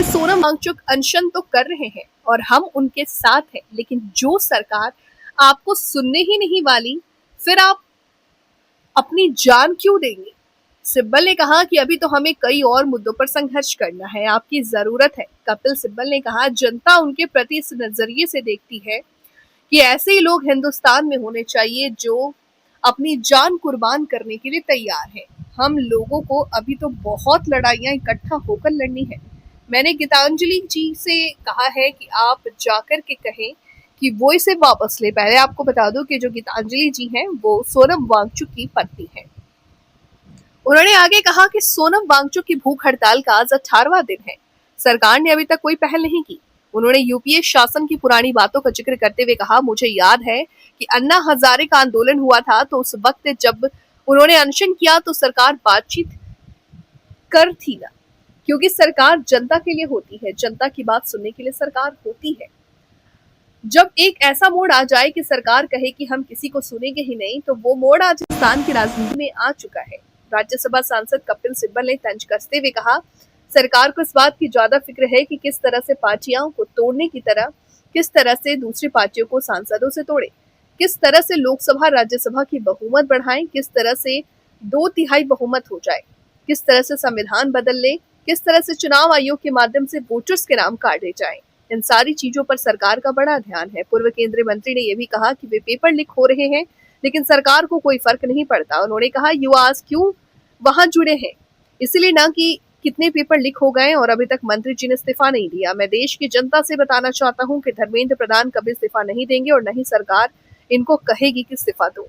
सोनम वांगचुक अनशन तो कर रहे हैं और हम उनके साथ हैं, लेकिन जो सरकार आपको सुनने ही नहीं वाली, फिर आप अपनी जान क्यों देंगे? सिब्बल ने कहा कि अभी तो हमें कई और मुद्दों पर संघर्ष करना है, आपकी जरूरत है। कपिल सिब्बल ने कहा जनता उनके प्रति इस नजरिए से देखती है कि ऐसे ही लोग हिंदुस्तान में होने चाहिए जो अपनी जान कुर्बान करने के लिए तैयार है। हम लोगों को अभी तो बहुत लड़ाइयां इकट्ठा होकर लड़नी है। मैंने गीतांजलि जी से कहा है कि आप जाकर के कहें कि वो इसे वापस ले। पहले आपको बता दूं कि जो गीतांजलि जी हैं वो सोनम वांगचुक की पत्नी है। उन्होंने आगे कहा कि सोनम वांगचुक की भूख हड़ताल का आज 18वां दिन है। सरकार ने अभी तक कोई पहल नहीं की। उन्होंने यूपीए शासन की पुरानी बातों का जिक्र करते हुए कहा, मुझे याद है कि अन्ना हजारे का आंदोलन हुआ था तो उस वक्त जब उन्होंने अनशन किया तो सरकार बातचीत कर थी ना, क्योंकि सरकार जनता के लिए होती है, जनता की बात सुनने के लिए सरकार होती है। जब एक ऐसा मोड़ आ जाए कि सरकार कहे कि हम किसी को सुनेंगे ही नहीं, तो वो मोड़ आज हिंदुस्तान की राजनीति में आ चुका है। राज्यसभा सांसद कपिल सिब्बल ने तंज कसते हुए कहा, सरकार को इस बात की ज्यादा फिक्र है कि किस तरह से पार्टियों को तोड़ने की तरह किस तरह से दूसरी पार्टियों को सांसदों से तोड़े, किस तरह से लोकसभा राज्यसभा की बहुमत बढ़ाएं, किस तरह से 2/3 बहुमत हो जाए, किस तरह से संविधान बदल ले, किस तरह से चुनाव आयोग के माध्यम से वोटर्स के नाम काटे जाएं। इन सारी चीजों पर सरकार का बड़ा ध्यान है। पूर्व केंद्रीय मंत्री ने यह भी कहा कि वे पेपर लीक हो रहे हैं, लेकिन सरकार को कोई फर्क नहीं पड़ता। उन्होंने कहा, युवा आज क्यों वहां जुड़े हैं, इसलिए ना कि कितने पेपर लीक हो गए और अभी तक मंत्री जी ने इस्तीफा नहीं दिया। मैं देश की जनता से बताना चाहता हूं कि धर्मेंद्र प्रधान कभी इस्तीफा नहीं देंगे और न ही सरकार इनको कहेगी कि इस्तीफा दो।